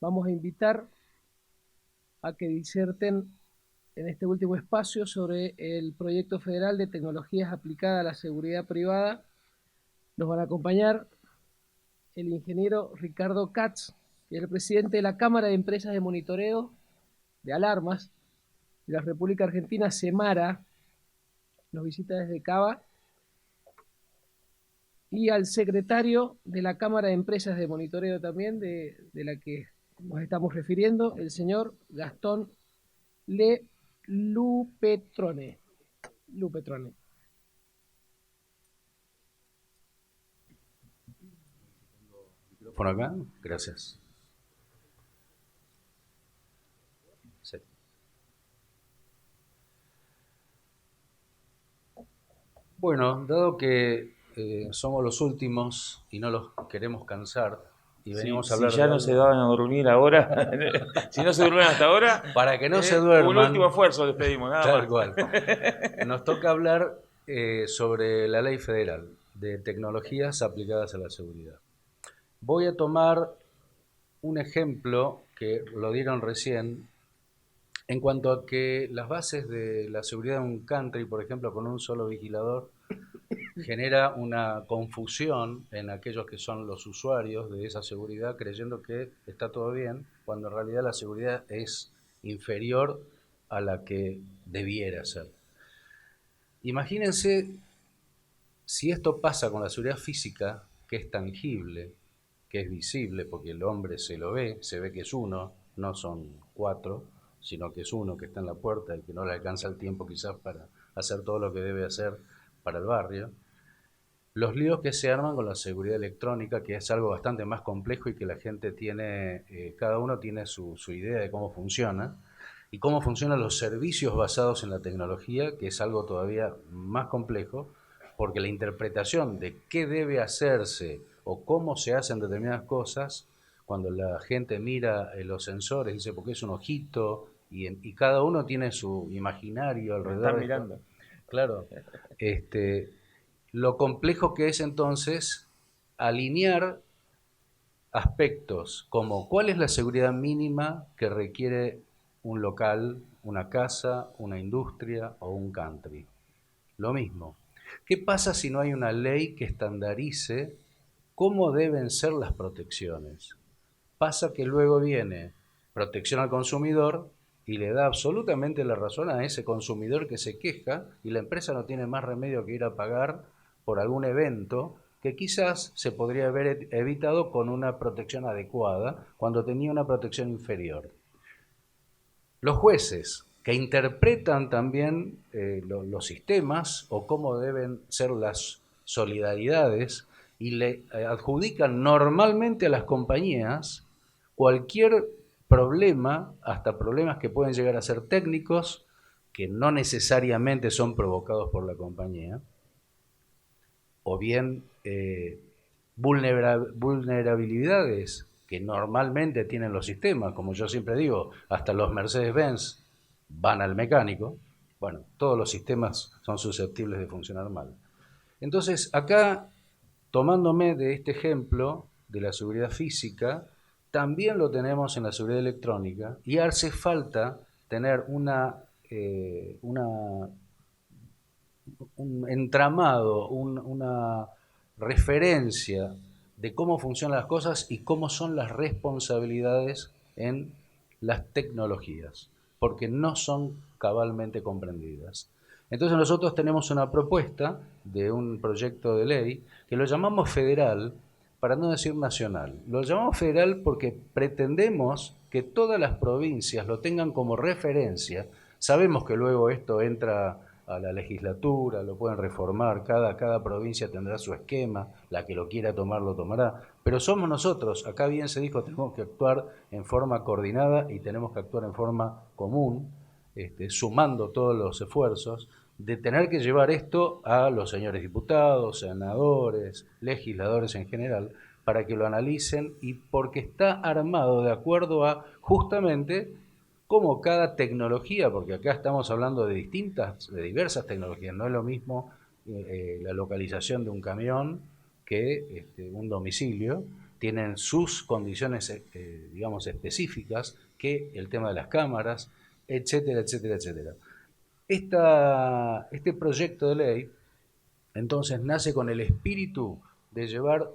vamos a invitar a que diserten en este último espacio sobre el proyecto federal de tecnologías aplicadas a la seguridad privada. Nos van a acompañar el ingeniero Ricardo Katz, que es el presidente de la Cámara de Empresas de Monitoreo de Alarmas de la República Argentina, Semara, nos visita desde Cava, y al secretario de la Cámara de Empresas de Monitoreo también, de la que nos estamos refiriendo, el señor Gastón Le Lupetrone. Lupetrone. ¿Por acá? Gracias. Sí. Bueno, dado que somos los últimos y no los queremos cansar y venimos a Si hablar ya de no se algo van a dormir ahora, si no se durmieron hasta ahora, para que no se un duerman, último esfuerzo les pedimos, nada tal más. cual. Nos toca hablar sobre la ley federal de tecnologías aplicadas a la seguridad. Voy a tomar un ejemplo que lo dieron recién en cuanto a que las bases de la seguridad de un country, por ejemplo, con un solo vigilador, genera una confusión en aquellos que son los usuarios de esa seguridad, creyendo que está todo bien, cuando en realidad la seguridad es inferior a la que debiera ser. Imagínense si esto pasa con la seguridad física, que es tangible, que es visible, porque el hombre se lo ve, se ve que es uno, no son cuatro, sino que es uno que está en la puerta y que no le alcanza el tiempo quizás para hacer todo lo que debe hacer para el barrio. Los líos que se arman con la seguridad electrónica, que es algo bastante más complejo y que la gente tiene, cada uno tiene su idea de cómo funciona, y cómo funcionan los servicios basados en la tecnología, que es algo todavía más complejo, porque la interpretación de qué debe hacerse o cómo se hacen determinadas cosas, cuando la gente mira los sensores, dice, porque es un ojito, y cada uno tiene su imaginario Me alrededor están de esto. mirando. Claro, este, lo complejo que es entonces alinear aspectos como cuál es la seguridad mínima que requiere un local, una casa, una industria o un country. Lo mismo. ¿Qué pasa si no hay una ley que estandarice cómo deben ser las protecciones? Pasa que luego viene protección al consumidor y le da absolutamente la razón a ese consumidor que se queja y la empresa no tiene más remedio que ir a pagar por algún evento que quizás se podría haber evitado con una protección adecuada cuando tenía una protección inferior. Los jueces que interpretan también los sistemas o cómo deben ser las solidaridades y le adjudican normalmente a las compañías cualquier problema, hasta problemas que pueden llegar a ser técnicos, que no necesariamente son provocados por la compañía, o bien vulnerabilidades que normalmente tienen los sistemas, como yo siempre digo, hasta los Mercedes-Benz van al mecánico, bueno, todos los sistemas son susceptibles de funcionar mal. Entonces, acá, tomándome de este ejemplo de la seguridad física, también lo tenemos en la seguridad electrónica y hace falta tener un entramado, una referencia de cómo funcionan las cosas y cómo son las responsabilidades en las tecnologías, porque no son cabalmente comprendidas. Entonces nosotros tenemos una propuesta de un proyecto de ley que lo llamamos federal, para no decir nacional. Lo llamamos federal porque pretendemos que todas las provincias lo tengan como referencia. Sabemos que luego esto entra a la legislatura, lo pueden reformar, cada provincia tendrá su esquema, la que lo quiera tomar lo tomará, pero somos nosotros, acá bien se dijo, tenemos que actuar en forma coordinada y tenemos que actuar en forma común, sumando todos los esfuerzos, de tener que llevar esto a los señores diputados, senadores, legisladores en general, para que lo analicen y porque está armado de acuerdo a justamente cómo cada tecnología, porque acá estamos hablando de diversas tecnologías, no es lo mismo la localización de un camión que un domicilio, tienen sus condiciones, digamos, específicas, que el tema de las cámaras, etcétera, etcétera, etcétera. Este proyecto de ley, entonces, nace con el espíritu de llevar,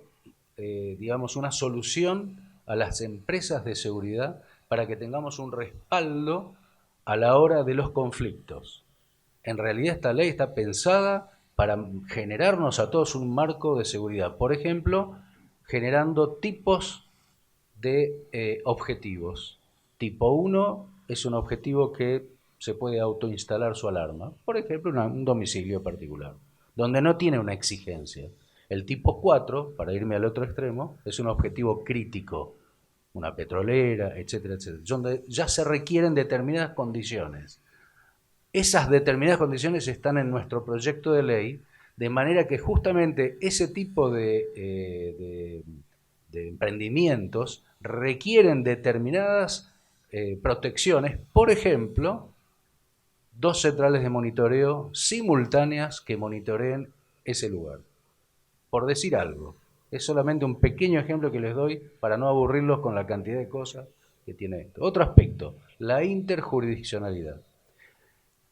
digamos, una solución a las empresas de seguridad para que tengamos un respaldo a la hora de los conflictos. En realidad esta ley está pensada para generarnos a todos un marco de seguridad. Por ejemplo, generando tipos de objetivos. Tipo 1 es un objetivo que se puede autoinstalar su alarma. Por ejemplo, un domicilio particular, donde no tiene una exigencia. El tipo 4, para irme al otro extremo, es un objetivo crítico, una petrolera, etcétera, etcétera, donde ya se requieren determinadas condiciones. Esas determinadas condiciones están en nuestro proyecto de ley, de manera que justamente ese tipo de emprendimientos requieren determinadas protecciones, por ejemplo, 2 centrales de monitoreo simultáneas que monitoreen ese lugar. Por decir algo, es solamente un pequeño ejemplo que les doy para no aburrirlos con la cantidad de cosas que tiene esto. Otro aspecto, la interjurisdiccionalidad.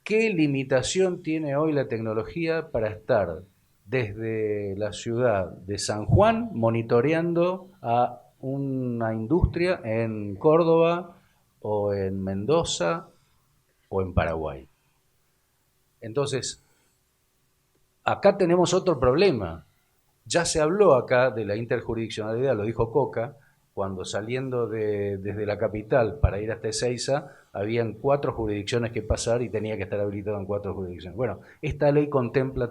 ¿Qué limitación tiene hoy la tecnología para estar desde la ciudad de San Juan monitoreando a una industria en Córdoba o en Mendoza o en Paraguay? Entonces, acá tenemos otro problema. Ya se habló acá de la interjurisdiccionalidad, lo dijo Coca, cuando saliendo desde la capital para ir hasta Ezeiza, habían 4 jurisdicciones que pasar y tenía que estar habilitado en 4 jurisdicciones. Bueno, esta ley contempla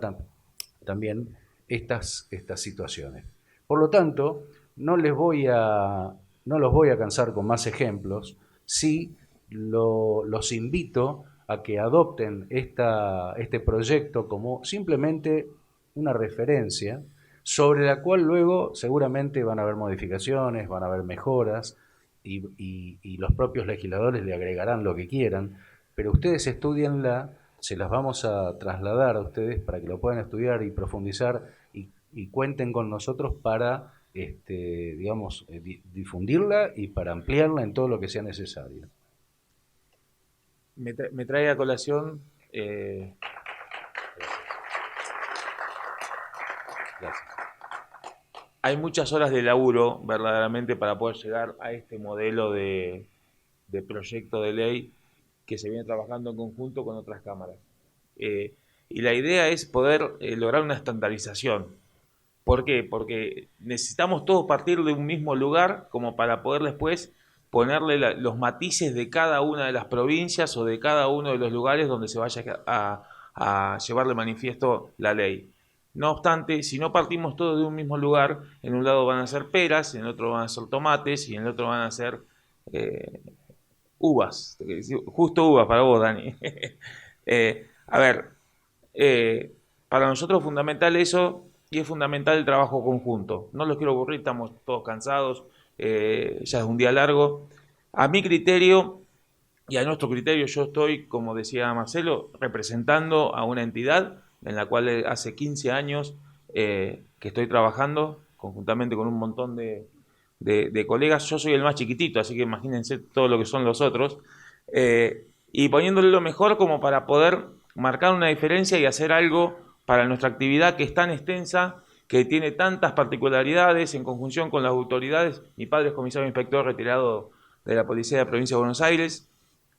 también estas situaciones. Por lo tanto, no los voy a cansar con más ejemplos, sí los invito a que adopten este proyecto como simplemente una referencia sobre la cual luego seguramente van a haber modificaciones, van a haber mejoras y los propios legisladores le agregarán lo que quieran, pero ustedes estudienla, se las vamos a trasladar a ustedes para que lo puedan estudiar y profundizar y cuenten con nosotros para digamos, difundirla y para ampliarla en todo lo que sea necesario. Me trae a colación... Gracias. Hay muchas horas de laburo verdaderamente para poder llegar a este modelo de proyecto de ley que se viene trabajando en conjunto con otras cámaras. Y la idea es poder lograr una estandarización. ¿Por qué? Porque necesitamos todos partir de un mismo lugar como para poder después ponerle los matices de cada una de las provincias o de cada uno de los lugares donde se vaya a llevar de manifiesto la ley. No obstante, si no partimos todos de un mismo lugar, en un lado van a ser peras, en el otro van a ser tomates y en el otro van a ser uvas. Justo uvas para vos, Dani. A ver, para nosotros es fundamental eso y es fundamental el trabajo conjunto. No los quiero aburrir, estamos todos cansados, ya es un día largo. A mi criterio y a nuestro criterio, yo estoy, como decía Marcelo, representando a una entidad en la cual hace 15 años que estoy trabajando conjuntamente con un montón de colegas. Yo soy el más chiquitito, así que imagínense todo lo que son los otros. Y poniéndole lo mejor como para poder marcar una diferencia y hacer algo para nuestra actividad que es tan extensa, que tiene tantas particularidades en conjunción con las autoridades. Mi padre es comisario inspector retirado de la Policía de la Provincia de Buenos Aires.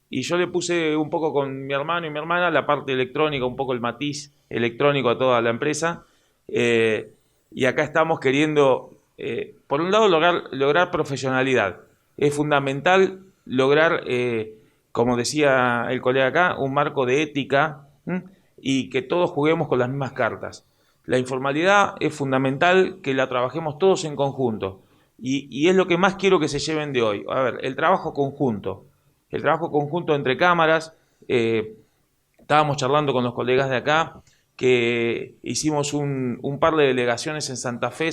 Y yo le puse un poco con mi hermano y mi hermana la parte electrónica, un poco el matiz electrónico a toda la empresa. Y acá estamos queriendo, por un lado, lograr profesionalidad. Es fundamental lograr, como decía el colega acá, un marco de ética y que todos juguemos con las mismas cartas. La informalidad es fundamental que la trabajemos todos en conjunto. Y es lo que más quiero que se lleven de hoy. A ver, el trabajo conjunto. El trabajo conjunto entre cámaras, estábamos charlando con los colegas de acá, que hicimos un par de delegaciones en Santa Fe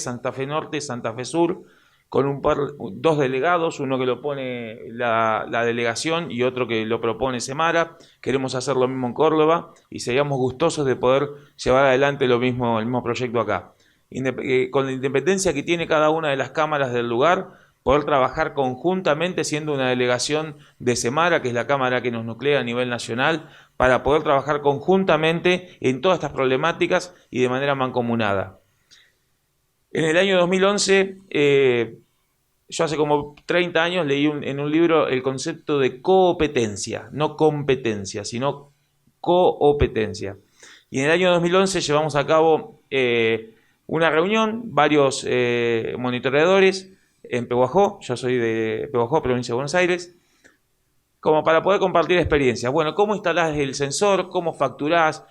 Norte, Santa Fe Sur, con 2 delegados, uno que lo pone la delegación y otro que lo propone Semara. Queremos hacer lo mismo en Córdoba y seríamos gustosos de poder llevar adelante el mismo proyecto acá. con la independencia que tiene cada una de las cámaras del lugar, poder trabajar conjuntamente siendo una delegación de Semara, que es la cámara que nos nuclea a nivel nacional, para poder trabajar conjuntamente en todas estas problemáticas y de manera mancomunada. En el año 2011, yo hace como 30 años leí en un libro el concepto de competencia, no competencia, sino competencia. Y en el año 2011 llevamos a cabo una reunión, varios monitoreadores en Pehuajó, yo soy de Pehuajó, provincia de Buenos Aires, como para poder compartir experiencias. Bueno, cómo instalás el sensor, cómo facturás,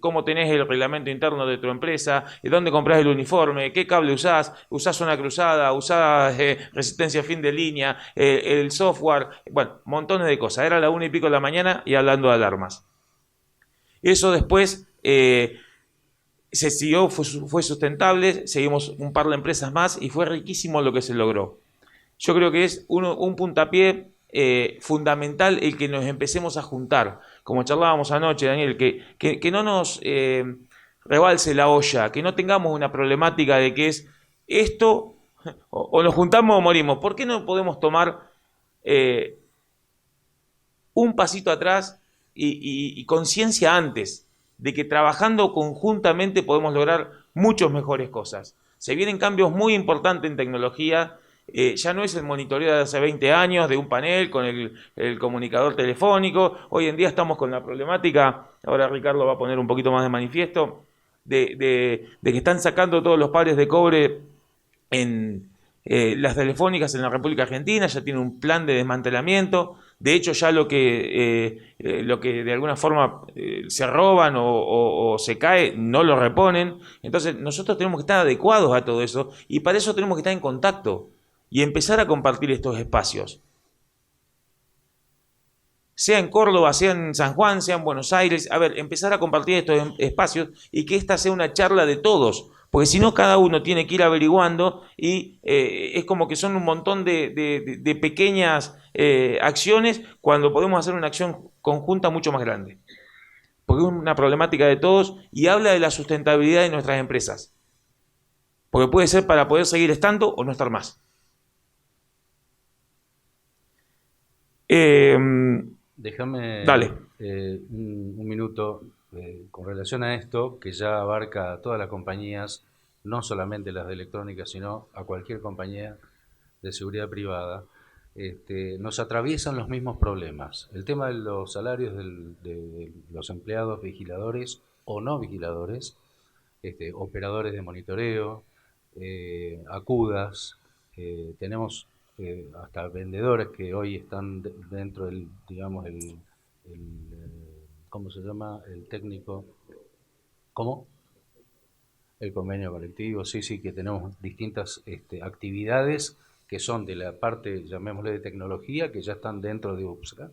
cómo tenés el reglamento interno de tu empresa, dónde comprás el uniforme, qué cable usás una cruzada, usás resistencia fin de línea, el software, bueno, montones de cosas. Era la 1:00 y pico de la mañana y hablando de alarmas. Eso después se siguió, fue sustentable, seguimos un par de empresas más y fue riquísimo lo que se logró. Yo creo que es un puntapié fundamental el que nos empecemos a juntar, como charlábamos anoche, Daniel, que no nos rebalse la olla, que no tengamos una problemática de que es esto, o nos juntamos o morimos. ¿Por qué no podemos tomar un pasito atrás y conciencia antes de que trabajando conjuntamente podemos lograr muchas mejores cosas? Se vienen cambios muy importantes en tecnología. Ya no es el monitoreo de hace 20 años de un panel con el comunicador telefónico. Hoy en día estamos con la problemática, ahora Ricardo va a poner un poquito más de manifiesto, de que están sacando todos los pares de cobre en las telefónicas en la República Argentina, ya tiene un plan de desmantelamiento. De hecho, ya lo que de alguna forma se roban o se cae, no lo reponen. Entonces, nosotros tenemos que estar adecuados a todo eso y para eso tenemos que estar en contacto y empezar a compartir estos espacios. Sea en Córdoba, sea en San Juan, sea en Buenos Aires. A ver, empezar a compartir estos espacios y que esta sea una charla de todos. Porque si no, cada uno tiene que ir averiguando y es como que son un montón de pequeñas acciones cuando podemos hacer una acción conjunta mucho más grande. Porque es una problemática de todos y habla de la sustentabilidad de nuestras empresas. Porque puede ser para poder seguir estando o no estar más. Déjame Dale. un minuto con relación a esto, que ya abarca a todas las compañías, no solamente las de electrónica, sino a cualquier compañía de seguridad privada. Nos atraviesan los mismos problemas. El tema de los salarios de los empleados vigiladores o no vigiladores, operadores de monitoreo, acudas, tenemos hasta vendedores que hoy están dentro del, digamos, ¿cómo se llama? El técnico, ¿cómo? El convenio colectivo, sí, que tenemos distintas actividades que son de la parte, llamémosle, de tecnología, que ya están dentro de UPSCA.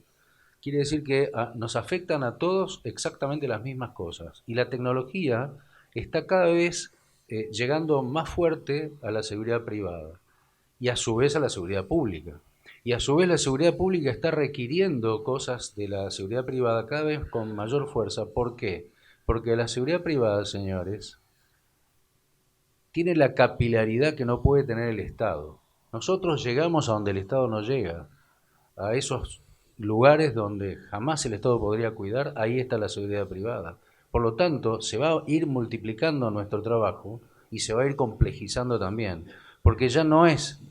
Quiere decir que nos afectan a todos exactamente las mismas cosas. Y la tecnología está cada vez llegando más fuerte a la seguridad privada y a su vez a la seguridad pública. Y a su vez la seguridad pública está requiriendo cosas de la seguridad privada cada vez con mayor fuerza. ¿Por qué? Porque la seguridad privada, señores, tiene la capilaridad que no puede tener el Estado. Nosotros llegamos a donde el Estado no llega, a esos lugares donde jamás el Estado podría cuidar, ahí está la seguridad privada. Por lo tanto, se va a ir multiplicando nuestro trabajo y se va a ir complejizando también, porque ya no es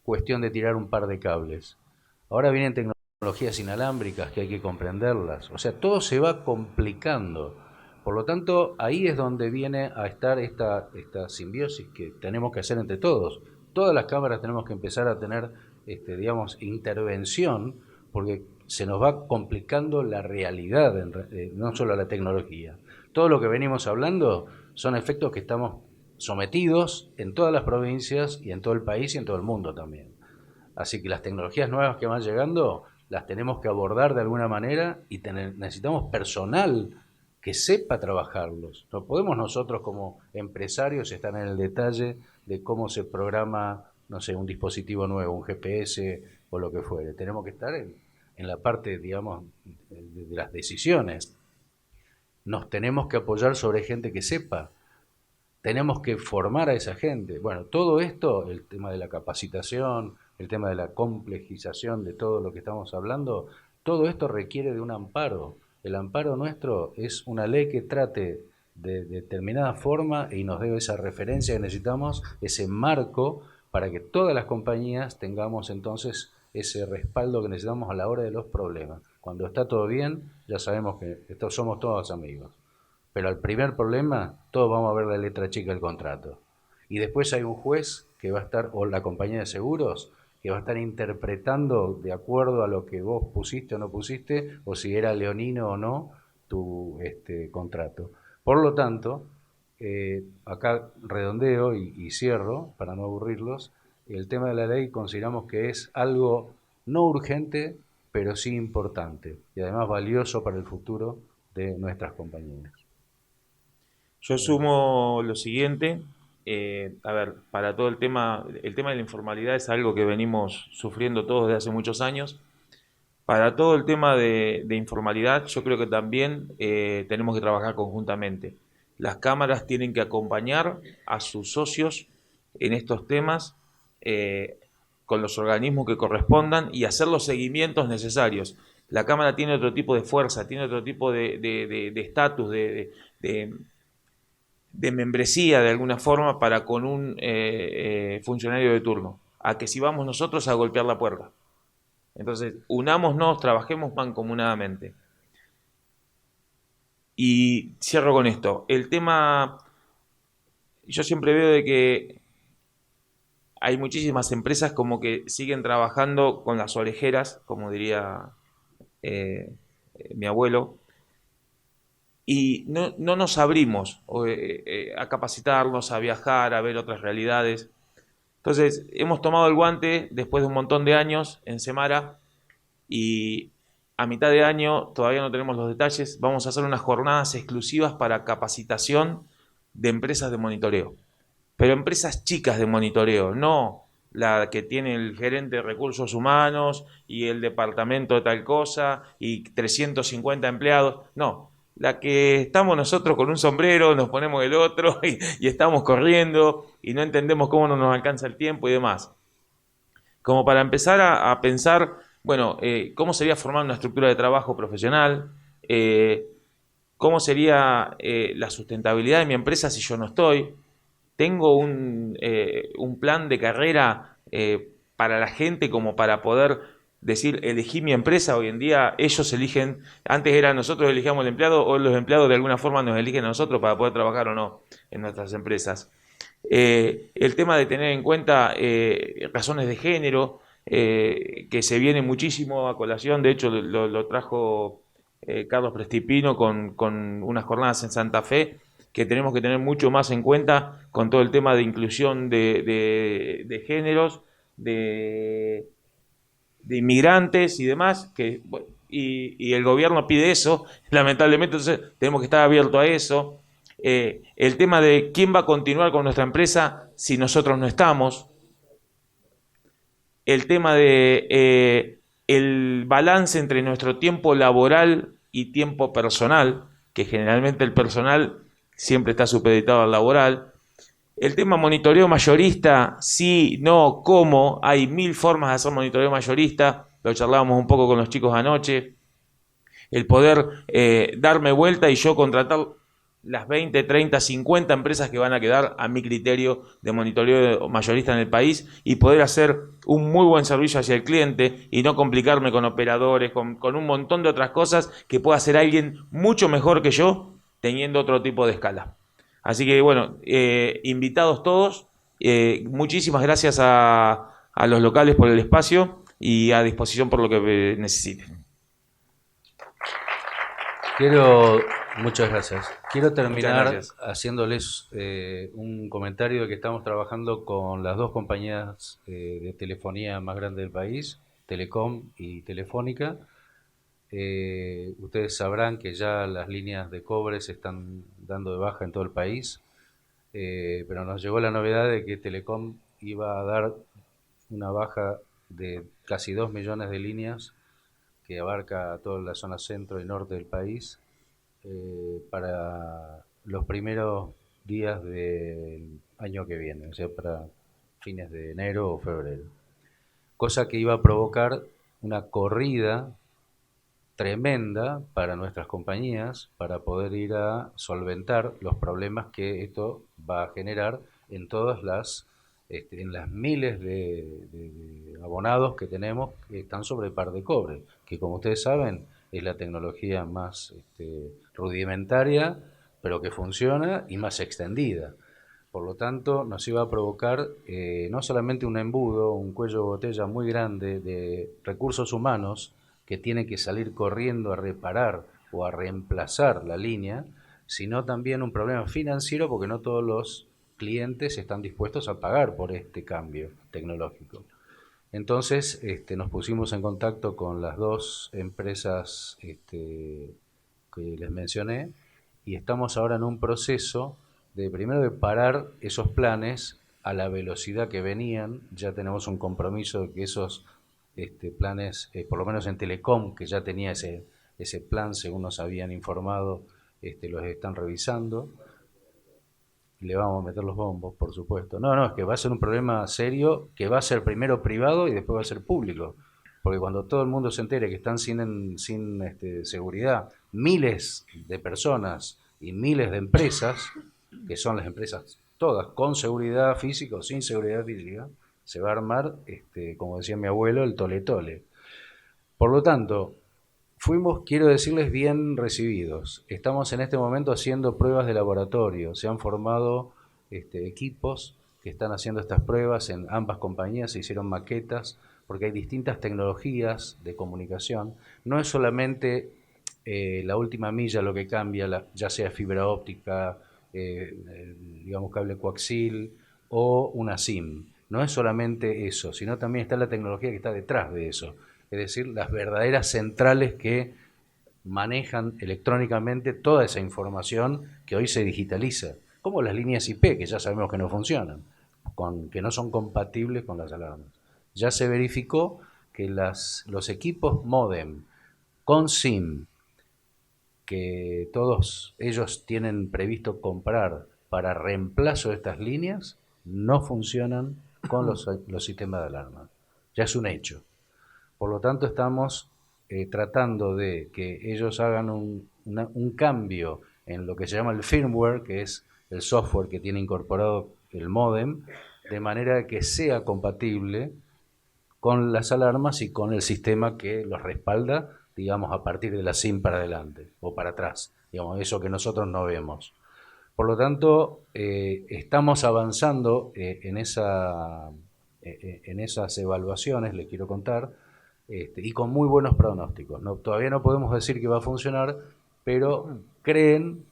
cuestión de tirar un par de cables. Ahora vienen tecnologías inalámbricas que hay que comprenderlas. O sea, todo se va complicando. Por lo tanto, ahí es donde viene a estar esta simbiosis que tenemos que hacer entre todos. Todas las cámaras tenemos que empezar a tener, digamos, intervención, porque se nos va complicando la realidad, no solo la tecnología. Todo lo que venimos hablando son efectos que estamos sometidos en todas las provincias y en todo el país y en todo el mundo también. Así que las tecnologías nuevas que van llegando las tenemos que abordar de alguna manera y necesitamos personal que sepa trabajarlos. No podemos nosotros como empresarios estar en el detalle de cómo se programa, no sé, un dispositivo nuevo, un GPS o lo que fuere. Tenemos que estar en la parte, digamos, de las decisiones. Nos tenemos que apoyar sobre gente que sepa. tenemos que formar a esa gente. Bueno, todo esto, el tema de la capacitación, el tema de la complejización de todo lo que estamos hablando, todo esto requiere de un amparo. El amparo nuestro es una ley que trate de determinada forma y nos dé esa referencia que necesitamos, ese marco, para que todas las compañías tengamos entonces ese respaldo que necesitamos a la hora de los problemas. Cuando está todo bien, ya sabemos que somos todos amigos. Pero al primer problema, todos vamos a ver la letra chica del contrato. Y después hay un juez que va a estar, o la compañía de seguros, que va a estar interpretando de acuerdo a lo que vos pusiste o no pusiste, o si era leonino o no, tu contrato. Por lo tanto, acá redondeo y cierro, para no aburrirlos, el tema de la ley consideramos que es algo no urgente, pero sí importante, y además valioso para el futuro de nuestras compañías. Yo sumo lo siguiente, a ver, para todo el tema de la informalidad es algo que venimos sufriendo todos desde hace muchos años. Para todo el tema de informalidad, yo creo que también tenemos que trabajar conjuntamente. Las cámaras tienen que acompañar a sus socios en estos temas con los organismos que correspondan y hacer los seguimientos necesarios. La cámara tiene otro tipo de fuerza, tiene otro tipo de estatus, de membresía de alguna forma para con un funcionario de turno, a que si vamos nosotros a golpear la puerta. Entonces, unámonos, trabajemos mancomunadamente. Y cierro con esto. El tema, yo siempre veo de que hay muchísimas empresas como que siguen trabajando con las orejeras, como diría mi abuelo, y no nos abrimos a capacitarnos, a viajar, a ver otras realidades. Entonces, hemos tomado el guante después de un montón de años en Semara y a mitad de año, todavía no tenemos los detalles, vamos a hacer unas jornadas exclusivas para capacitación de empresas de monitoreo. Pero empresas chicas de monitoreo, no la que tiene el gerente de recursos humanos y el departamento de tal cosa y 350 empleados, no. La que estamos nosotros con un sombrero, nos ponemos el otro y estamos corriendo y no entendemos cómo no nos alcanza el tiempo y demás. Como para empezar a pensar, bueno, cómo sería formar una estructura de trabajo profesional, cómo sería la sustentabilidad de mi empresa si yo no estoy. Tengo un plan de carrera para la gente como para poder decir, elegí mi empresa. Hoy en día ellos eligen, antes era nosotros elegíamos el empleado, o los empleados de alguna forma nos eligen a nosotros para poder trabajar o no en nuestras empresas. El tema de tener en cuenta razones de género, que se viene muchísimo a colación, de hecho lo trajo Carlos Prestipino con unas jornadas en Santa Fe, que tenemos que tener mucho más en cuenta con todo el tema de inclusión de géneros, de inmigrantes y demás, y el gobierno pide eso, lamentablemente, entonces tenemos que estar abiertos a eso. El tema de quién va a continuar con nuestra empresa si nosotros no estamos. El tema de el balance entre nuestro tiempo laboral y tiempo personal, que generalmente el personal siempre está supeditado al laboral. El tema monitoreo mayorista, sí, no, cómo, hay 1000 formas de hacer monitoreo mayorista, lo charlábamos un poco con los chicos anoche. El poder darme vuelta y yo contratar las 20, 30, 50 empresas que van a quedar a mi criterio de monitoreo mayorista en el país y poder hacer un muy buen servicio hacia el cliente y no complicarme con operadores, con un montón de otras cosas que pueda hacer alguien mucho mejor que yo teniendo otro tipo de escala. Así que bueno, invitados todos, muchísimas gracias a los locales por el espacio y a disposición por lo que necesiten. Muchas gracias. Quiero terminar gracias. haciéndoles un comentario de que estamos trabajando con las dos compañías de telefonía más grandes del país, Telecom y Telefónica. Ustedes sabrán que ya las líneas de cobre se están dando de baja en todo el país, pero nos llegó la novedad de que Telecom iba a dar una baja de casi 2 millones de líneas que abarca toda la zona centro y norte del país para los primeros días del año que viene, o sea, para fines de enero o febrero. Cosa que iba a provocar una corrida tremenda para nuestras compañías para poder ir a solventar los problemas que esto va a generar en todas en las miles de abonados que tenemos que están sobre par de cobre, que como ustedes saben es la tecnología más rudimentaria, pero que funciona y más extendida. Por lo tanto, nos iba a provocar no solamente un embudo, un cuello de botella muy grande de recursos humanos que tienen que salir corriendo a reparar o a reemplazar la línea, sino también un problema financiero porque no todos los clientes están dispuestos a pagar por este cambio tecnológico. Entonces nos pusimos en contacto con las dos empresas que les mencioné y estamos ahora en un proceso de primero de parar esos planes a la velocidad que venían. Ya tenemos un compromiso de que esos planes, por lo menos en Telecom, que ya tenía ese plan según nos habían informado, los están revisando. Le vamos a meter los bombos, por supuesto. No, es que va a ser un problema serio que va a ser primero privado y después va a ser público. Porque cuando todo el mundo se entere que están sin seguridad miles de personas y miles de empresas, que son las empresas todas con seguridad física o sin seguridad física, se va a armar, como decía mi abuelo, el tole-tole. Por lo tanto, fuimos, quiero decirles, bien recibidos. Estamos en este momento haciendo pruebas de laboratorio. Se han formado equipos que están haciendo estas pruebas en ambas compañías. Se hicieron maquetas porque hay distintas tecnologías de comunicación. No es solamente la última milla lo que cambia, ya sea fibra óptica, digamos cable coaxil o una SIM. No es solamente eso, sino también está la tecnología que está detrás de eso. Es decir, las verdaderas centrales que manejan electrónicamente toda esa información que hoy se digitaliza, como las líneas IP, que ya sabemos que no funcionan, que no son compatibles con las alarmas. Ya se verificó que los equipos modem con SIM, que todos ellos tienen previsto comprar para reemplazo de estas líneas, no funcionan con los sistemas de alarma. Ya es un hecho. Por lo tanto, estamos tratando de que ellos hagan un cambio en lo que se llama el firmware, que es el software que tiene incorporado el módem, de manera que sea compatible con las alarmas y con el sistema que los respalda, digamos, a partir de la SIM para adelante o para atrás, digamos, eso que nosotros no vemos. Por lo tanto, estamos avanzando en esas evaluaciones, les quiero contar, y con muy buenos pronósticos. Todavía no podemos decir que va a funcionar, pero creen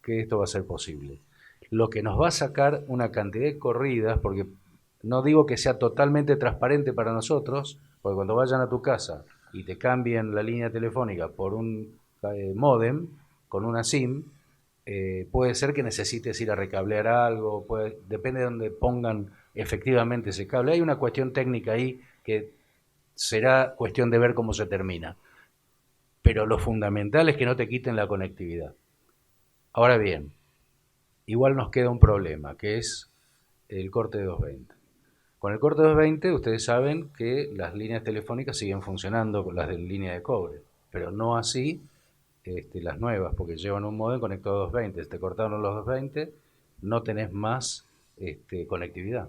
que esto va a ser posible. Lo que nos va a sacar una cantidad de corridas, porque no digo que sea totalmente transparente para nosotros, porque cuando vayan a tu casa y te cambien la línea telefónica por un módem con una SIM, puede ser que necesites ir a recablear algo, depende de donde pongan efectivamente ese cable. Hay una cuestión técnica ahí que será cuestión de ver cómo se termina. Pero lo fundamental es que no te quiten la conectividad. Ahora bien, igual nos queda un problema, que es el corte de 220. Con el corte de 220 ustedes saben que las líneas telefónicas siguen funcionando con las de línea de cobre, pero no así las nuevas, porque llevan un módem conectado a 220. Si te cortaron los 220, no tenés más conectividad.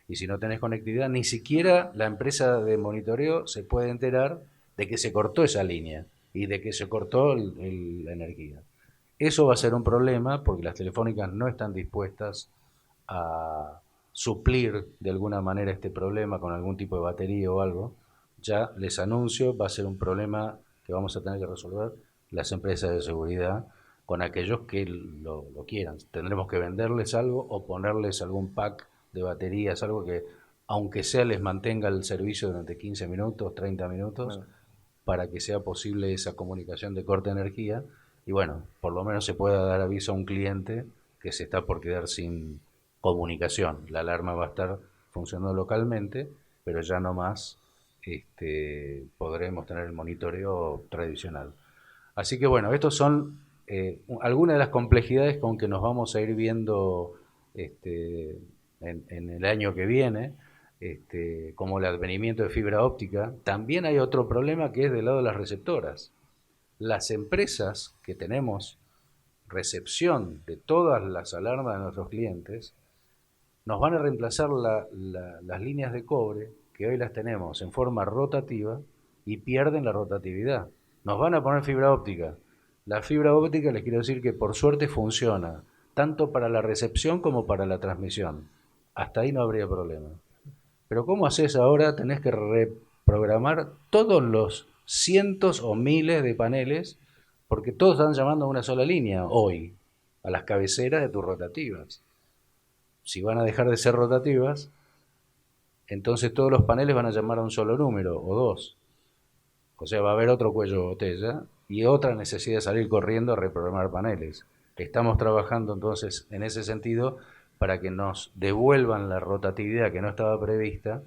Y si no tenés conectividad, ni siquiera la empresa de monitoreo se puede enterar de que se cortó esa línea y de que se cortó la energía. Eso va a ser un problema porque las telefónicas no están dispuestas a suplir de alguna manera este problema con algún tipo de batería o algo. Ya les anuncio, va a ser un problema que vamos a tener que resolver las empresas de seguridad con aquellos que lo quieran. Tendremos que venderles algo o ponerles algún pack de baterías, algo que aunque sea les mantenga el servicio durante 15 minutos, 30 minutos, bueno, para que sea posible esa comunicación de corta energía y bueno, por lo menos se pueda dar aviso a un cliente que se está por quedar sin comunicación. La alarma va a estar funcionando localmente, pero ya no más podremos tener el monitoreo tradicional. Así que bueno, estos son algunas de las complejidades con que nos vamos a ir viendo en el año que viene, como el advenimiento de fibra óptica. También hay otro problema que es del lado de las receptoras. Las empresas que tenemos recepción de todas las alarmas de nuestros clientes, nos van a reemplazar las líneas de cobre, que hoy las tenemos en forma rotativa, y pierden la rotatividad. Nos van a poner fibra óptica. La fibra óptica, les quiero decir que por suerte funciona, tanto para la recepción como para la transmisión. Hasta ahí no habría problema. Pero ¿cómo haces ahora? Tenés que reprogramar todos los cientos o miles de paneles, porque todos están llamando a una sola línea hoy, a las cabeceras de tus rotativas. Si van a dejar de ser rotativas, entonces todos los paneles van a llamar a un solo número o dos. O sea, va a haber otro cuello de botella y otra necesidad de salir corriendo a reprogramar paneles. Estamos trabajando entonces en ese sentido para que nos devuelvan la rotatividad que no estaba prevista,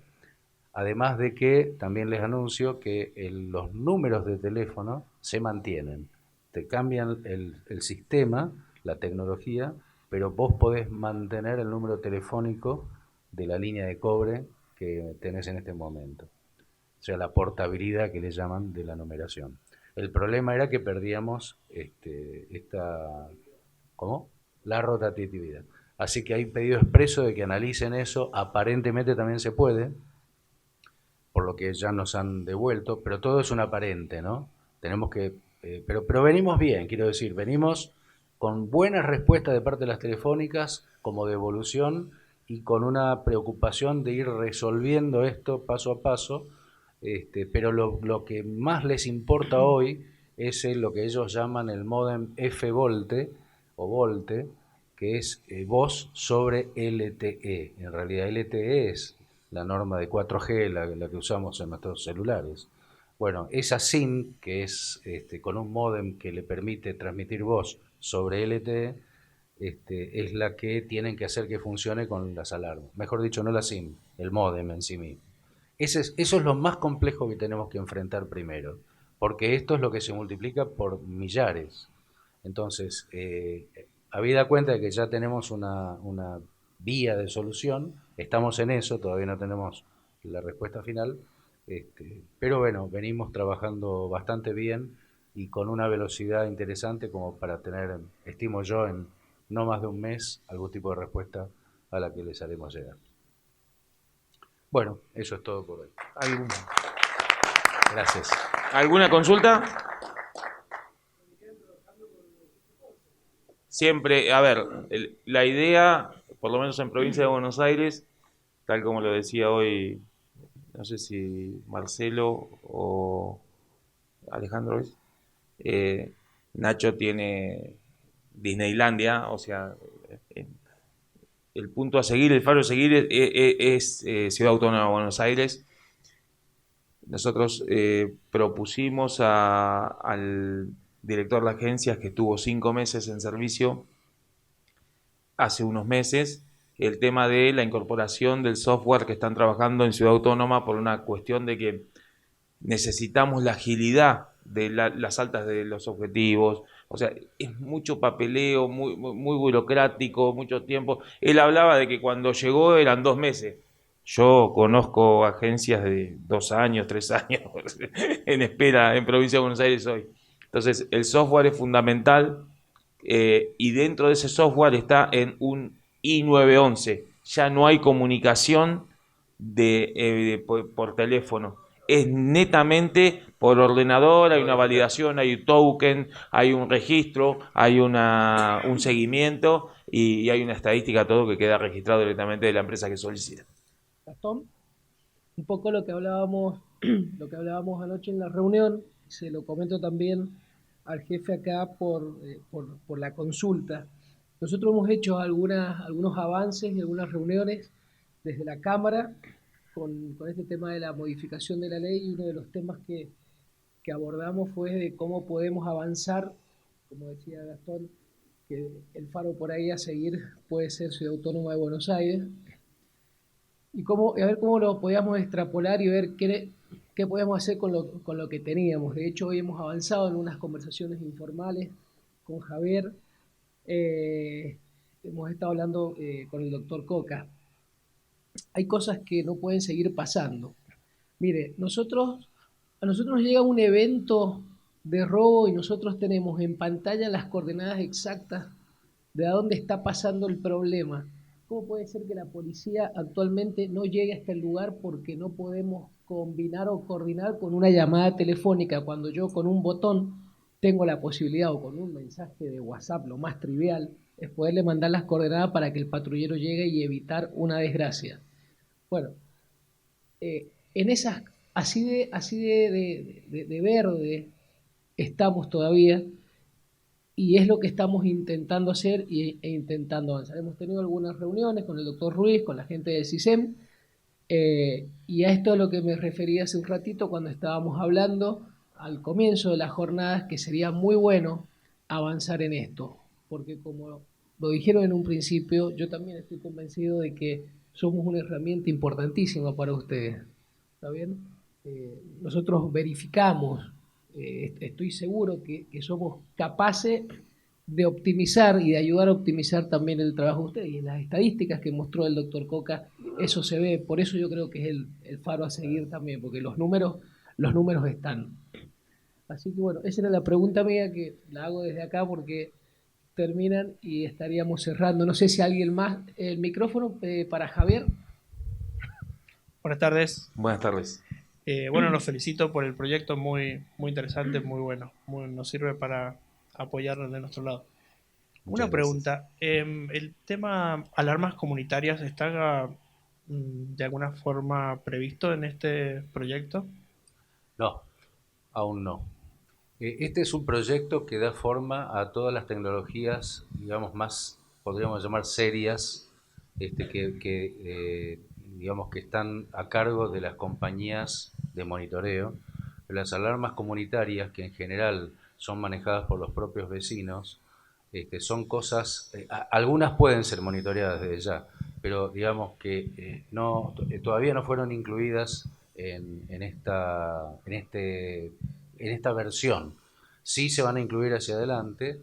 además de que también les anuncio que los números de teléfono se mantienen. Te cambian el sistema, la tecnología, pero vos podés mantener el número telefónico de la línea de cobre que tenés en este momento. O sea, la portabilidad que le llaman de la numeración. El problema era que perdíamos ¿cómo? La rotatividad. Así que hay pedido expreso de que analicen eso. Aparentemente también se puede, por lo que ya nos han devuelto, pero todo es un aparente, ¿no? Tenemos que, pero venimos bien, quiero decir, venimos con buenas respuestas de parte de las telefónicas como devolución y con una preocupación de ir resolviendo esto paso a paso, pero lo que más les importa hoy es lo que ellos llaman el módem F-Volte o Volte, que es voz sobre LTE. En realidad LTE es la norma de 4G, la que usamos en nuestros celulares. Bueno, esa SIM, que es con un módem que le permite transmitir voz sobre LTE, es la que tienen que hacer que funcione con las alarmas. Mejor dicho, no la SIM, el módem en sí mismo. Eso es lo más complejo que tenemos que enfrentar primero, porque esto es lo que se multiplica por millares. Entonces, habida cuenta de que ya tenemos una vía de solución, estamos en eso, todavía no tenemos la respuesta final, pero bueno, venimos trabajando bastante bien y con una velocidad interesante como para tener, estimo yo, en no más de un mes, algún tipo de respuesta a la que les haremos llegar. Bueno, eso es todo por hoy. Gracias. ¿Alguna consulta? Siempre, a ver, la idea, por lo menos en provincia de Buenos Aires, tal como lo decía hoy, no sé si Marcelo o Alejandro es, Nacho tiene Disneylandia, o sea, el punto a seguir, el faro a seguir es Ciudad Autónoma de Buenos Aires. Nosotros propusimos al director de la agencia, que estuvo 5 meses en servicio hace unos meses, el tema de la incorporación del software que están trabajando en Ciudad Autónoma por una cuestión de que necesitamos la agilidad de las altas de los objetivos. O sea, es mucho papeleo, muy burocrático, mucho tiempo. Él hablaba de que cuando llegó eran 2 meses. Yo conozco agencias de 2 años, 3 años en espera en Provincia de Buenos Aires hoy. Entonces, el software es fundamental y dentro de ese software está en un I911. Ya no hay comunicación por teléfono. Es netamente por ordenador, hay una validación, hay un token, hay un registro, hay un seguimiento y hay una estadística, todo que queda registrado directamente de la empresa que solicita. Gastón, un poco lo que hablábamos, anoche en la reunión, se lo comento también al jefe acá por la consulta. Nosotros hemos hecho algunos avances y algunas reuniones desde la Cámara con este tema de la modificación de la ley, y uno de los temas que abordamos fue de cómo podemos avanzar, como decía Gastón, que el faro por ahí a seguir puede ser Ciudad Autónoma de Buenos Aires, y a ver cómo lo podíamos extrapolar y ver qué podíamos hacer con lo que teníamos. De hecho, hoy hemos avanzado en unas conversaciones informales con Javier, hemos estado hablando con el doctor Coca. Hay cosas que no pueden seguir pasando. Mire, a nosotros nos llega un evento de robo y nosotros tenemos en pantalla las coordenadas exactas de a dónde está pasando el problema. ¿Cómo puede ser que la policía actualmente no llegue hasta el lugar porque no podemos combinar o coordinar con una llamada telefónica cuando yo con un botón tengo la posibilidad, o con un mensaje de WhatsApp, lo más trivial, es poderle mandar las coordenadas para que el patrullero llegue y evitar una desgracia? Bueno, en esas, así de verde estamos todavía, y es lo que estamos intentando hacer e intentando avanzar. Hemos tenido algunas reuniones con el doctor Ruiz, con la gente del CISEM, y a esto es lo que me refería hace un ratito cuando estábamos hablando al comienzo de las jornadas, que sería muy bueno avanzar en esto, porque como lo dijeron en un principio, yo también estoy convencido de que somos una herramienta importantísima para ustedes. ¿Está bien? Nosotros verificamos, estoy seguro que somos capaces de optimizar y de ayudar a optimizar también el trabajo de ustedes. Y en las estadísticas que mostró el doctor Coca, eso se ve. Por eso yo creo que es el faro a seguir también, porque los números están. Así que bueno, esa era la pregunta mía, que la hago desde acá porque terminan y estaríamos cerrando. No sé si alguien más. El micrófono para Javier. Buenas tardes. Buenas tardes. Bueno, los felicito por el proyecto, muy interesante, muy bueno. Nos sirve para apoyarnos de nuestro lado. Una pregunta, ¿el tema alarmas comunitarias está de alguna forma previsto en este proyecto? No, aún no. Este es un proyecto que da forma a todas las tecnologías, digamos, más, podríamos llamar serias, digamos, que están a cargo de las compañías de monitoreo. Las alarmas comunitarias, que en general son manejadas por los propios vecinos, son cosas, algunas pueden ser monitoreadas desde ya, pero digamos que todavía no fueron incluidas en esta versión. Sí se van a incluir hacia adelante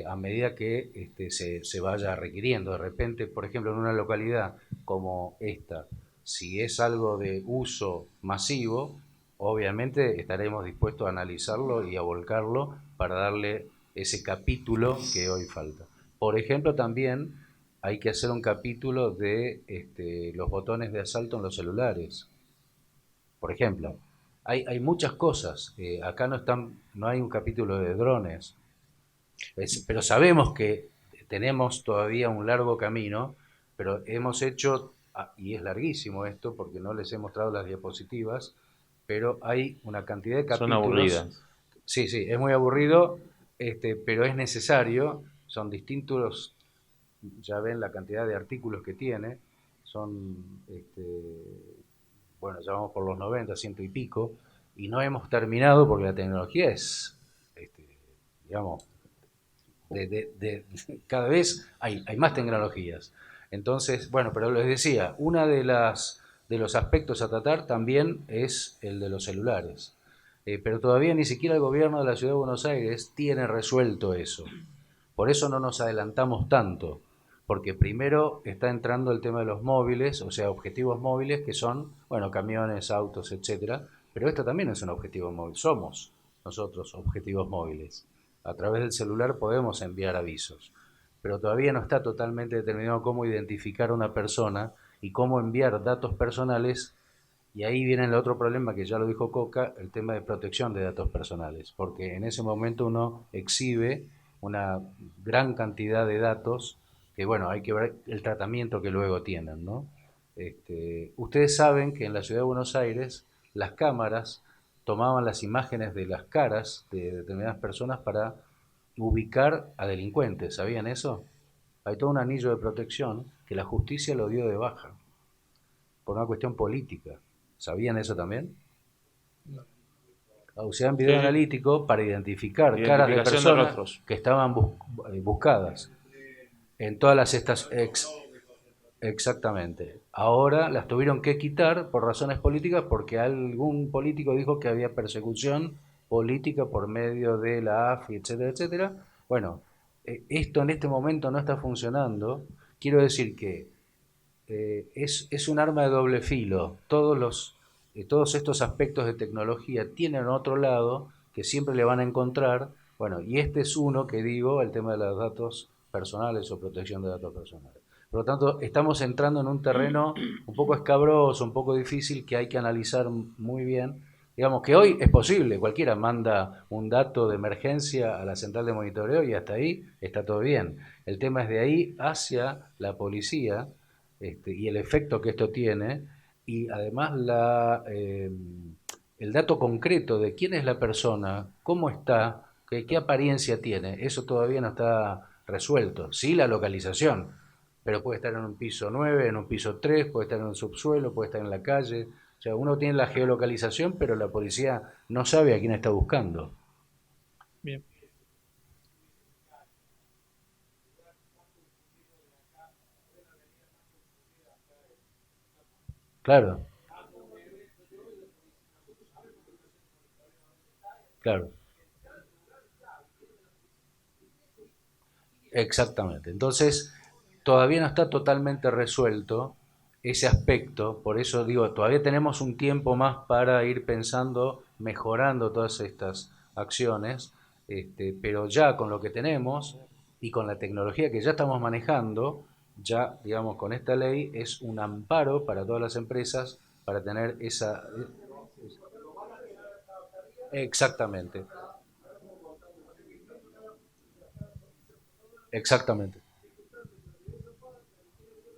a medida que se vaya requiriendo. De repente, por ejemplo, en una localidad como esta, si es algo de uso masivo, obviamente estaremos dispuestos a analizarlo y a volcarlo para darle ese capítulo que hoy falta. Por ejemplo, también hay que hacer un capítulo de los botones de asalto en los celulares. Por ejemplo, hay muchas cosas. Acá no hay un capítulo de drones, pero sabemos que tenemos todavía un largo camino, pero hemos hecho, y es larguísimo esto porque no les he mostrado las diapositivas, pero hay una cantidad de capítulos. Son aburridas. Sí, es muy aburrido, pero es necesario. Son distintos, ya ven la cantidad de artículos que tiene, son, bueno, ya vamos por los 90, ciento y pico, y no hemos terminado porque la tecnología es, digamos, cada vez hay más tecnologías. Entonces, bueno, pero les decía, una de los aspectos a tratar también es el de los celulares. Pero todavía ni siquiera el gobierno de la Ciudad de Buenos Aires tiene resuelto eso. Por eso no nos adelantamos tanto, porque primero está entrando el tema de los móviles, o sea, objetivos móviles que son, bueno, camiones, autos, etcétera, pero esto también es un objetivo móvil. Somos nosotros objetivos móviles. A través del celular podemos enviar avisos, pero todavía no está totalmente determinado cómo identificar a una persona y cómo enviar datos personales. Y ahí viene el otro problema que ya lo dijo Coca, el tema de protección de datos personales, porque en ese momento uno exhibe una gran cantidad de datos que, bueno, hay que ver el tratamiento que luego tienen, ¿no? Ustedes saben que en la Ciudad de Buenos Aires las cámaras tomaban las imágenes de las caras de determinadas personas para ubicar a delincuentes, ¿sabían eso? Hay todo un anillo de protección que la justicia lo dio de baja por una cuestión política. ¿Sabían eso también? No. Usaban video analítico para identificar caras de personas que estaban buscadas en todas las exactamente. Ahora las tuvieron que quitar por razones políticas porque algún político dijo que había persecución política por medio de la AFI, etcétera, etcétera, Bueno, esto en este momento no está funcionando. Quiero decir que es un arma de doble filo. Todos estos aspectos de tecnología tienen otro lado que siempre le van a encontrar. Bueno, y este es uno que digo, el tema de los datos personales o protección de datos personales. Por lo tanto, estamos entrando en un terreno un poco escabroso, un poco difícil, que hay que analizar muy bien. Digamos que hoy es posible, cualquiera manda un dato de emergencia a la central de monitoreo y hasta ahí está todo bien. El tema es de ahí hacia la policía, y el efecto que esto tiene, y además el dato concreto de quién es la persona, cómo está, qué apariencia tiene, eso todavía no está resuelto. Sí, la localización, pero puede estar en un piso 9, en un piso 3, puede estar en un subsuelo, puede estar en la calle. O sea, uno tiene la geolocalización, pero la policía no sabe a quién está buscando. Bien. Claro, claro. Exactamente. Entonces, todavía no está totalmente resuelto ese aspecto, por eso digo, todavía tenemos un tiempo más para ir pensando, mejorando todas estas acciones, pero ya con lo que tenemos y con la tecnología que ya estamos manejando, ya, digamos, con esta ley es un amparo para todas las empresas para tener esa... Exactamente, exactamente.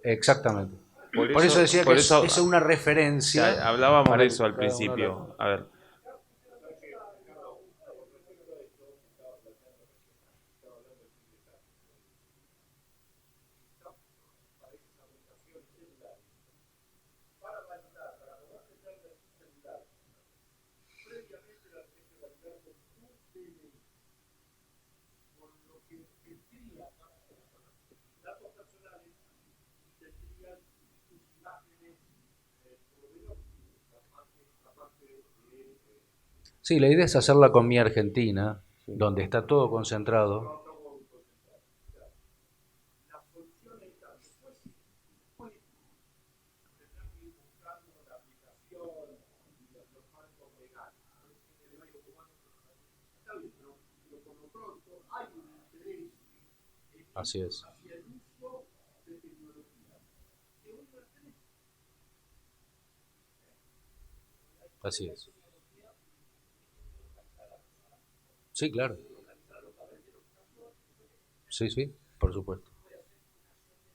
Exactamente. Por eso decía que por eso es una referencia hablábamos para de eso al cada uno de los... principio. A ver, Sí, la idea es hacerla con Mi Argentina, sí. donde está todo concentrado. Así es. Así es. Sí, claro. Sí, sí, por supuesto.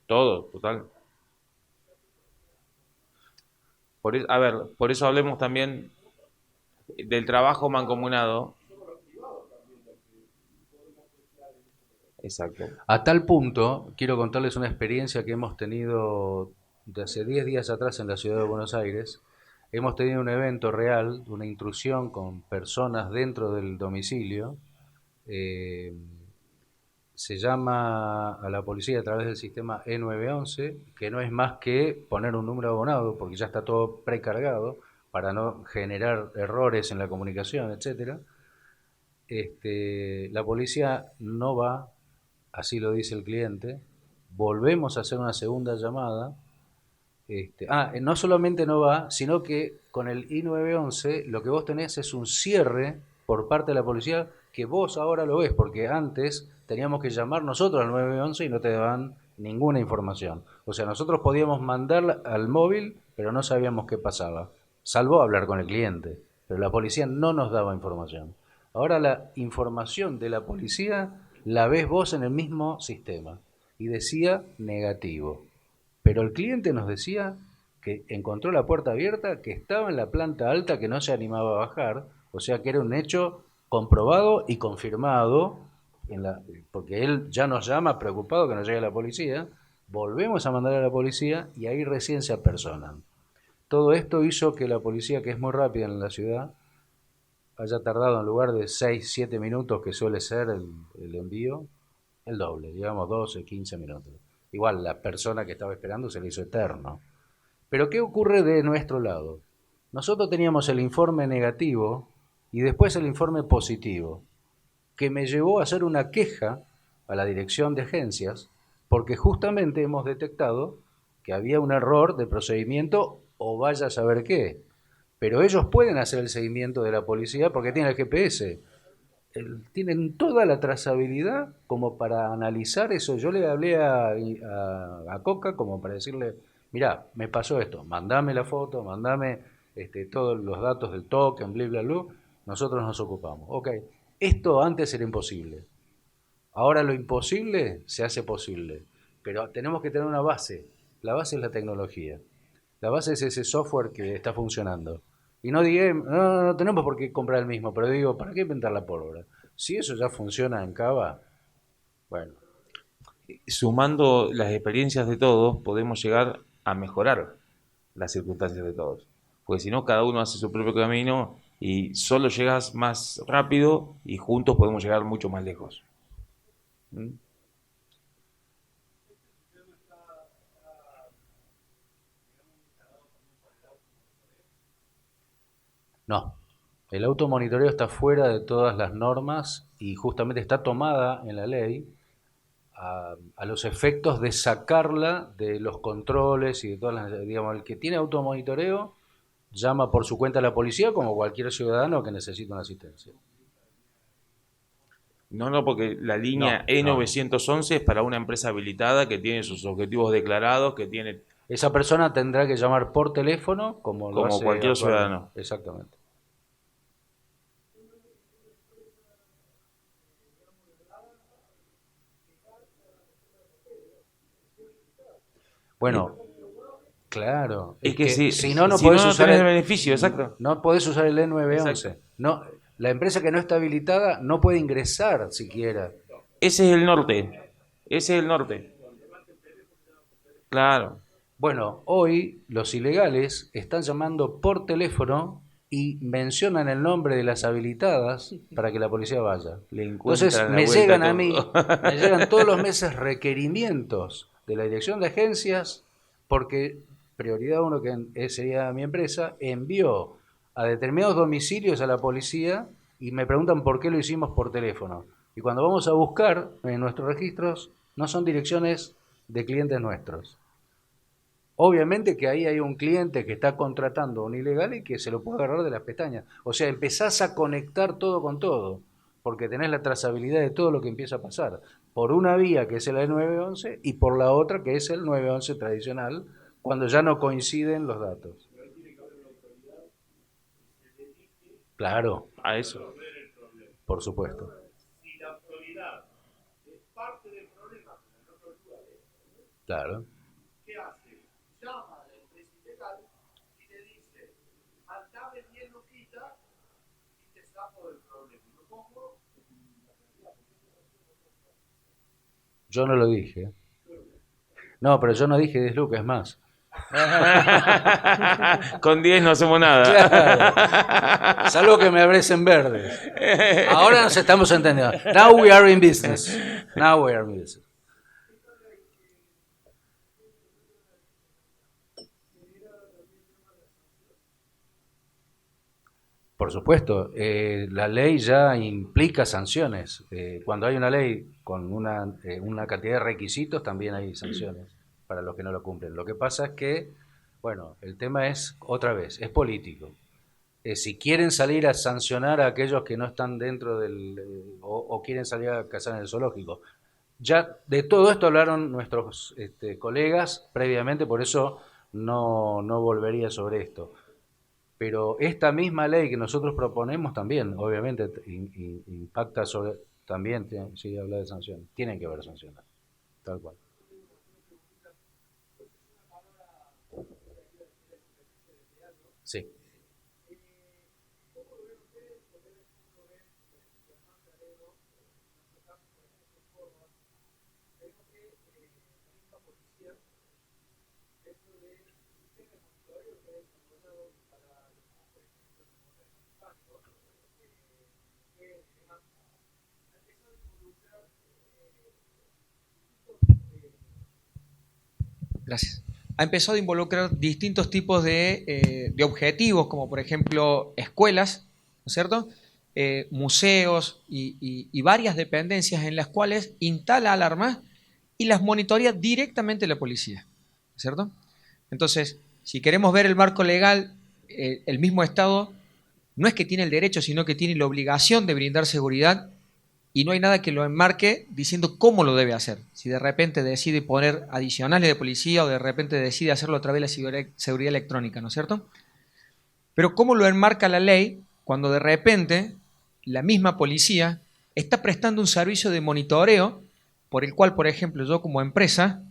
Todo, total. A ver, por eso hablemos también del trabajo mancomunado. Exacto. A tal punto, quiero contarles una experiencia que hemos tenido de hace 10 días atrás en la ciudad de Buenos Aires. Hemos tenido un evento real, una intrusión con personas dentro del domicilio. Eh, Se llama a la policía a través del sistema E911, que no es más que poner un número abonado, porque ya está todo precargado, para no generar errores en la comunicación, etcétera. La policía no va, así lo dice el cliente, volvemos a hacer una segunda llamada. No solamente no va, sino que con el I911 lo que vos tenés es un cierre por parte de la policía que vos ahora lo ves, porque antes teníamos que llamar nosotros al 911 y no te daban ninguna información. O sea, nosotros podíamos mandar al móvil, pero no sabíamos qué pasaba, salvo hablar con el cliente, pero la policía no nos daba información. Ahora la información de la policía la ves vos en el mismo sistema y decía negativo. Pero el cliente nos decía que encontró la puerta abierta, que estaba en la planta alta, que no se animaba a bajar, o sea que era un hecho comprobado y confirmado, porque él ya nos llama preocupado que no llegue la policía, volvemos a mandar a la policía y ahí recién se apersonan. Todo esto hizo que la policía, que es muy rápida en la ciudad, haya tardado en lugar de 6 7 minutos que suele ser el envío, el doble, digamos 12 15 minutos. Igual la persona que estaba esperando se le hizo eterno. Pero ¿qué ocurre de nuestro lado? Nosotros teníamos el informe negativo y después el informe positivo. que me llevó a hacer una queja a la dirección de agencias, porque justamente hemos detectado que había un error de procedimiento o vaya a saber qué. Pero ellos pueden hacer el seguimiento de la policía porque tienen el GPS. Tienen toda la trazabilidad como para analizar eso. Yo le hablé a Coca como para decirle, mirá, me pasó esto, mandame la foto, mandame todos los datos del token, bla, bla, bla, nosotros nos ocupamos. Ok, esto antes era imposible. Ahora lo imposible se hace posible, pero tenemos que tener una base. La base es la tecnología. La base es ese software que está funcionando. Y no diga, no tenemos por qué comprar el mismo, pero digo, ¿para qué inventar la pólvora? Si eso ya funciona en Cava, bueno. Sumando las experiencias de todos, podemos llegar a mejorar las circunstancias de todos. Porque si no, cada uno hace su propio camino y solo llegas más rápido y juntos podemos llegar mucho más lejos. ¿Mm? No, el automonitoreo está fuera de todas las normas y justamente está tomada en la ley a los efectos de sacarla de los controles y de todas las, digamos, el que tiene automonitoreo llama por su cuenta a la policía como cualquier ciudadano que necesita una asistencia. No, porque la línea No, E911 es para una empresa habilitada que tiene sus objetivos declarados, que tiene Esa persona tendrá que llamar por teléfono como lo como hace cualquier actualmente. ciudadano. Exactamente. Bueno, claro. Es que si no, no si podés no usar tenés el beneficio, exacto. no podés usar el E911. Exacto. No, la empresa que no está habilitada no puede ingresar siquiera. Ese es el norte. Ese es el norte. Claro. Bueno, hoy los ilegales están llamando por teléfono y mencionan el nombre de las habilitadas para que la policía vaya. Le Entonces encuentran la me vuelta llegan a a mí, todo. me llegan todos los meses requerimientos de la dirección de agencias porque Prioridad 1, que sería mi empresa, envió a determinados domicilios a la policía y me preguntan por qué lo hicimos por teléfono. Y cuando vamos a buscar en nuestros registros, no son direcciones de clientes nuestros. Obviamente que ahí hay un cliente que está contratando a un ilegal y que se lo puede agarrar de las pestañas. O sea, empezás a conectar todo con todo, porque tenés la trazabilidad de todo lo que empieza a pasar. Por una vía que es el 911 y por la otra que es el 911 tradicional, cuando ya no coinciden los datos. Claro, A eso. por supuesto. Claro. Yo no lo dije. No, pero yo no dije 10 lucas, es más. Con 10 no hacemos nada. Claro. Salvo que me abrecen verdes. Ahora nos estamos entendiendo. Now we are in business. Now we are in business. Por supuesto, la ley ya implica sanciones. Cuando hay una ley con una cantidad de requisitos, también hay sanciones para los que no lo cumplen. Lo que pasa es que, bueno, el tema es, otra vez, es político. Si quieren salir a sancionar a aquellos que no están dentro o quieren salir a cazar en el zoológico. Ya de todo esto hablaron nuestros colegas previamente, por eso no volvería sobre esto. Pero esta misma ley que nosotros proponemos también, obviamente, impacta sobre, también, sí, habla de sanciones, tienen que haber sanciones, tal cual. Sí. Gracias. Ha empezado a involucrar distintos tipos de objetivos, como por ejemplo escuelas, ¿no es cierto? museos y varias dependencias en las cuales instala alarmas y las monitorea directamente la policía, ¿cierto? Entonces, si queremos ver el marco legal, el mismo Estado no es que tiene el derecho, sino que tiene la obligación de brindar seguridad y no hay nada que lo enmarque diciendo cómo lo debe hacer. Si de repente decide poner adicionales de policía o de repente decide hacerlo a través de la seguridad electrónica, ¿no es cierto? Pero ¿cómo lo enmarca la ley cuando de repente la misma policía está prestando un servicio de monitoreo por el cual, por ejemplo, yo como empresa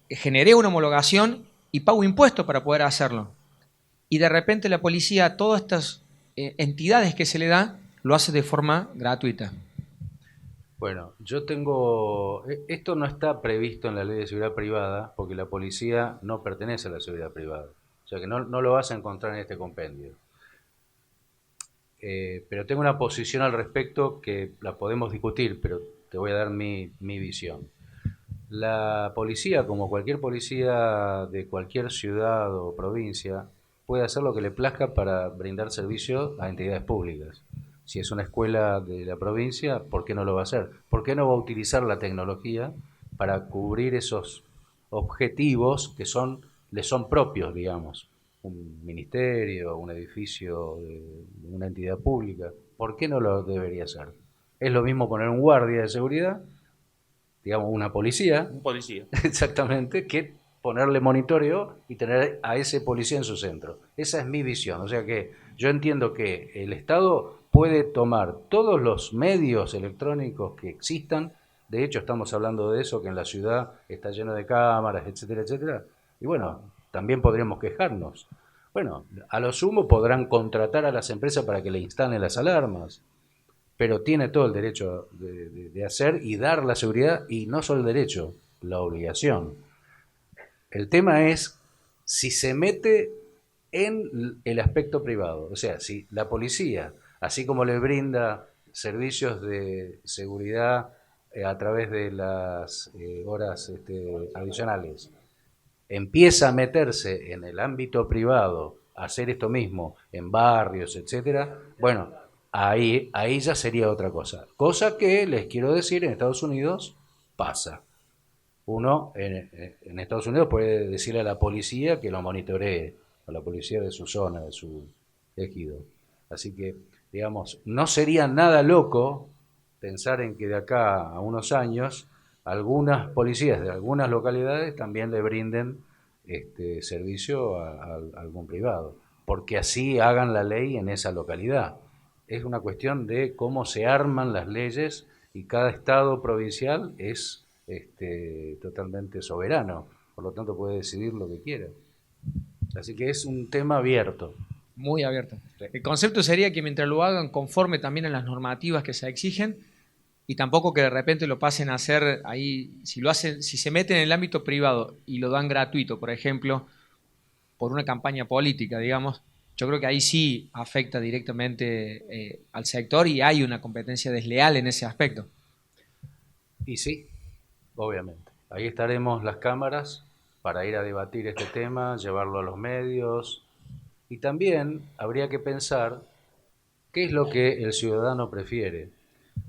generé una homologación y pago impuestos para poder hacerlo? Y de repente la policía, todas estas entidades que se le da, lo hace de forma gratuita. Bueno, esto no está previsto en la ley de seguridad privada porque la policía no pertenece a la seguridad privada. O sea que no lo vas a encontrar en este compendio. Pero tengo una posición al respecto que la podemos discutir, pero te voy a dar mi visión. La policía, como cualquier policía de cualquier ciudad o provincia, puede hacer lo que le plazca para brindar servicio a entidades públicas. Si es una escuela de la provincia, ¿por qué no lo va a hacer? ¿Por qué no va a utilizar la tecnología para cubrir esos objetivos que le son propios, digamos? Un ministerio, un edificio de una entidad pública. ¿Por qué no lo debería hacer? Es lo mismo poner un guardia de seguridad, digamos una policía. Un policía. Exactamente, que ponerle monitoreo y tener a ese policía en su centro. Esa es mi visión. O sea que yo entiendo que el Estado puede tomar todos los medios electrónicos que existan. De hecho, estamos hablando de eso, que en la ciudad está lleno de cámaras, etcétera, etcétera. Y bueno, también podríamos quejarnos. Bueno, a lo sumo podrán contratar a las empresas para que le instalen las alarmas, pero tiene todo el derecho de hacer y dar la seguridad, y no solo el derecho, la obligación. El tema es si se mete en el aspecto privado, o sea, si la policía, así como le brinda servicios de seguridad a través de las horas adicionales, empieza a meterse en el ámbito privado, a hacer esto mismo en barrios, etcétera, bueno, ahí ya sería otra cosa. Cosa que, les quiero decir, en Estados Unidos pasa. Uno en Estados Unidos puede decirle a la policía que lo monitoree, a la policía de su zona, de su ejido. Así que, digamos, no sería nada loco pensar en que de acá a unos años algunas policías de algunas localidades también le brinden servicio a algún privado, porque así hagan la ley en esa localidad. Es una cuestión de cómo se arman las leyes y cada estado provincial es totalmente soberano, por lo tanto puede decidir lo que quiera. Así que es un tema abierto. Muy abierto. El concepto sería que mientras lo hagan conforme también a las normativas que se exigen, y tampoco que de repente lo pasen a hacer ahí, si se meten en el ámbito privado y lo dan gratuito, por ejemplo, por una campaña política, digamos, yo creo que ahí sí afecta directamente al sector y hay una competencia desleal en ese aspecto. Y sí, obviamente. Ahí estaremos las cámaras para ir a debatir este tema, llevarlo a los medios, y también habría que pensar qué es lo que el ciudadano prefiere.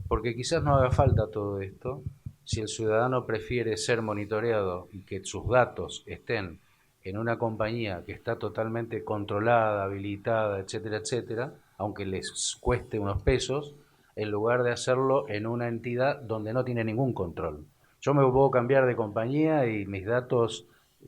Porque quizás no haga falta todo esto si el ciudadano prefiere ser monitoreado y que sus datos estén en una compañía que está totalmente controlada, habilitada, etcétera, etcétera, aunque les cueste unos pesos, en lugar de hacerlo en una entidad donde no tiene ningún control. Yo me puedo cambiar de compañía y mis datos,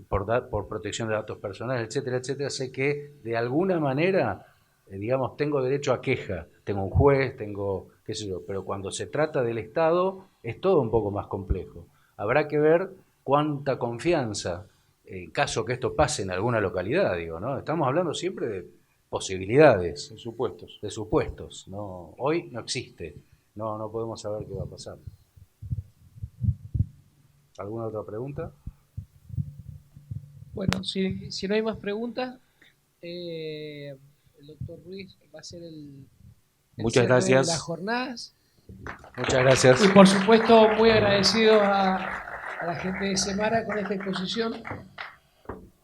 por protección de datos personales, etcétera, etcétera, sé que de alguna manera, digamos, tengo derecho a queja, tengo un juez, tengo qué sé yo, pero cuando se trata del Estado es todo un poco más complejo. Habrá que ver cuánta confianza, en caso que esto pase en alguna localidad, digo, ¿no? Estamos hablando siempre de posibilidades. De supuestos, ¿no? Hoy no existe, no podemos saber qué va a pasar. ¿Alguna otra pregunta? Bueno, si no hay más preguntas, el doctor Ruiz va a ser el Muchas cierre gracias. de las jornadas. Muchas gracias. Y por supuesto, muy agradecido a la gente de Semara con esta exposición.